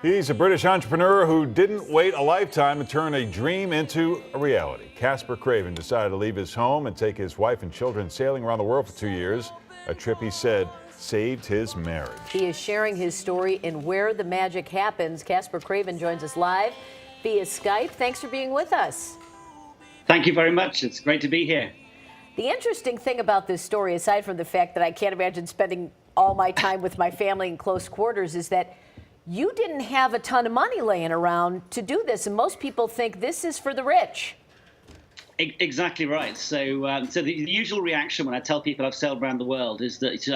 He's a British entrepreneur who didn't wait a lifetime to turn a dream into a reality. Caspar Craven decided to leave his home and take his wife and children sailing around the world for 2 years, a trip he said saved his marriage. He is sharing his story in Where the Magic Happens. Caspar Craven joins us live via Skype. Thanks for being with us. Thank you very much. It's great to be here. The interesting thing about this story, aside from the fact that I can't imagine spending all my time with my family in close quarters, is that you didn't have a ton of money laying around to do this, and most people think this is for the rich. Exactly right. So the usual reaction when I tell people I've sailed around the world is that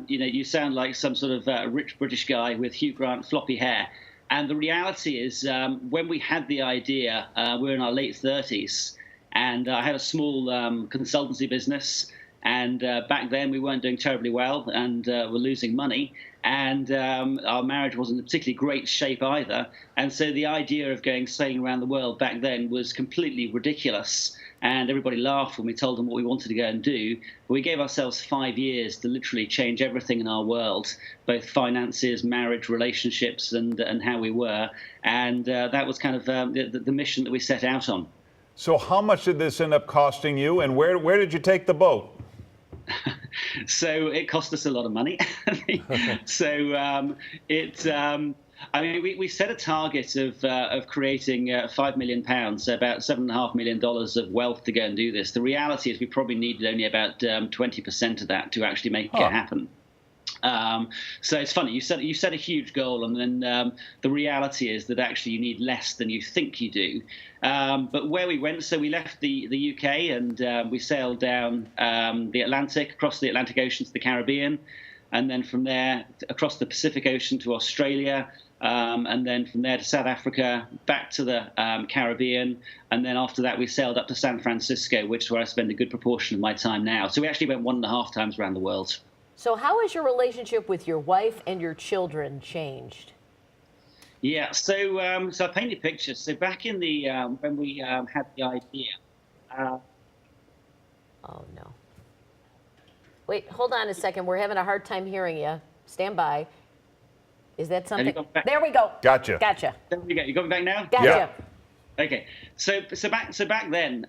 you sound like some sort of rich British guy with Hugh Grant floppy hair. And the reality is, when we had the idea, we're in our late 30s, and I had a small consultancy business. And back then we weren't doing terribly well, and were losing money. And our marriage wasn't in particularly great shape either. And so the idea of going sailing around the world back then was completely ridiculous. And everybody laughed when we told them what we wanted to go and do. But we gave ourselves 5 years to literally change everything in our world, both finances, marriage, relationships, and how we were. And that was kind of the mission that we set out on. So how much did this end up costing you, and where did you take the boat? So it cost us a lot of money. So we set a target of creating £5 million, so about $7.5 million of wealth to go and do this. The reality is we probably needed only about 20% of that to actually make it happen. So it's funny, you set a huge goal, and then the reality is that actually you need less than you think you do. But where we went, so we left the UK, and we sailed down the Atlantic, across the Atlantic Ocean to the Caribbean, and then from there across the Pacific Ocean to Australia, and then from there to South Africa, back to the Caribbean, and then after that we sailed up to San Francisco, which is where I spend a good proportion of my time now. So we actually went 1.5 times around the world. So how has your relationship with your wife and your children changed? Yeah, so I painted pictures. So back in the when we had the idea. Oh no! Wait, hold on a second. We're having a hard time hearing you. Stand by. Is that something? There we go. Gotcha. Gotcha. There we go. You got me back now? Gotcha. Yeah. Okay. So back then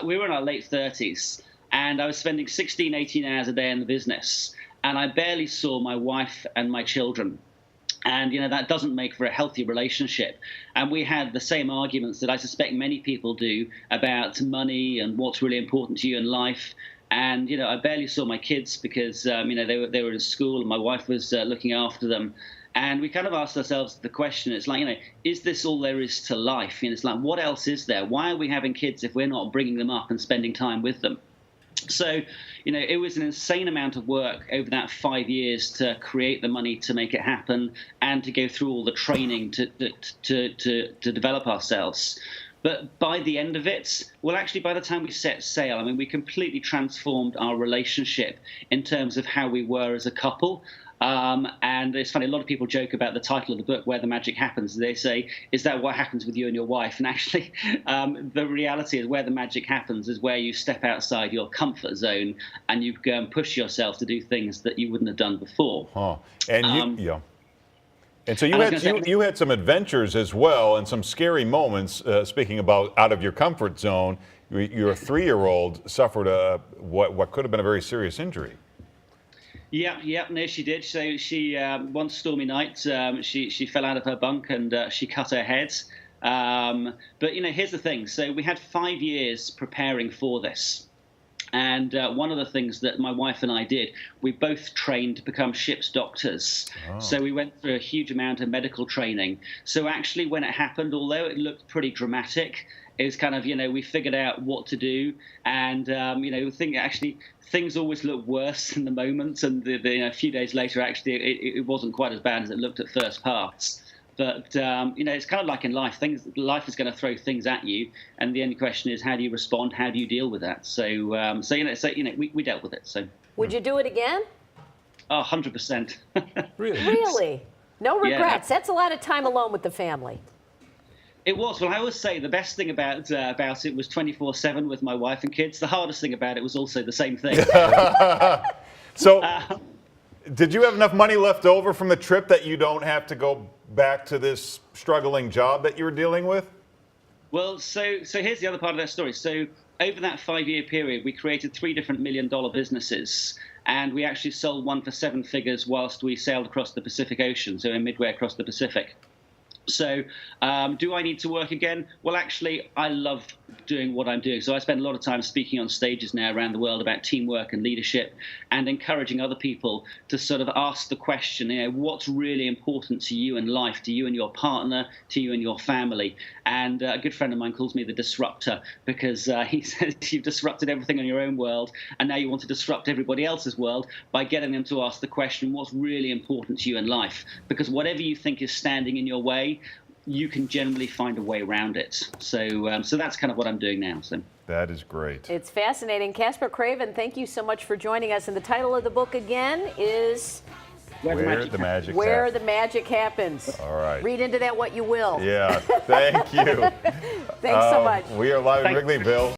we were in our late 30s, and I was spending 16, 18 hours a day in the business. And I barely saw my wife and my children. And, that doesn't make for a healthy relationship. And we had the same arguments that I suspect many people do about money and what's really important to you in life. And, I barely saw my kids because, they were in school and my wife was looking after them. And we kind of asked ourselves the question, it's like, is this all there is to life? It's like, what else is there? Why are we having kids if we're not bringing them up and spending time with them? So, it was an insane amount of work over that 5 years to create the money to make it happen and to go through all the training to develop ourselves. But by the end of it, well, actually, by the time we set sail, we completely transformed our relationship in terms of how we were as a couple. And it's funny, a lot of people joke about the title of the book, Where the Magic Happens. They say, is that what happens with you and your wife? And actually, the reality is where the magic happens is where you step outside your comfort zone and you go and push yourself to do things that you wouldn't have done before. And And so you had some adventures as well and some scary moments, speaking about out of your comfort zone. Your 3-year-old suffered what could have been a very serious injury. Yeah, no, she did. So she, one stormy night, she fell out of her bunk and she cut her head. But, here's the thing. So we had 5 years preparing for this. And one of the things that my wife and I did, we both trained to become ship's doctors. Oh. So we went through a huge amount of medical training. So actually when it happened, although it looked pretty dramatic, it was kind of, we figured out what to do. And, things always look worse in the moment. And a few days later, actually, it wasn't quite as bad as it looked at first pass. But, it's kind of like in life. Life is going to throw things at you. And the only question is, how do you respond? How do you deal with that? So, we dealt with it. So. Would you do it again? Oh, 100%. Really? No regrets. Yeah. That's a lot of time alone with the family. It was. Well, I always say the best thing about it was 24/7 with my wife and kids. The hardest thing about it was also the same thing. Did you have enough money left over from the trip that you don't have to go back to this struggling job that you were dealing with? Well, so here's the other part of that story. So over that 5-year period, we created 3 different $1 million businesses, and we actually sold one for 7 figures whilst we sailed across the Pacific Ocean, so in midway across the Pacific. So do I need to work again? Well, actually, I love doing what I'm doing. So I spend a lot of time speaking on stages now around the world about teamwork and leadership and encouraging other people to sort of ask the question, what's really important to you in life, to you and your partner, to you and your family? And a good friend of mine calls me the disruptor because he says you've disrupted everything in your own world and now you want to disrupt everybody else's world by getting them to ask the question, what's really important to you in life? Because whatever you think is standing in your way, you can generally find a way around it. So that's kind of what I'm doing now. So that is great. It's fascinating. Caspar Craven, thank you so much for joining us. And the title of the book again is Where the Magic Where the Magic Happens. All right. Read into that what you will. Yeah, thank you. Thanks so much. We are live in Wrigleyville.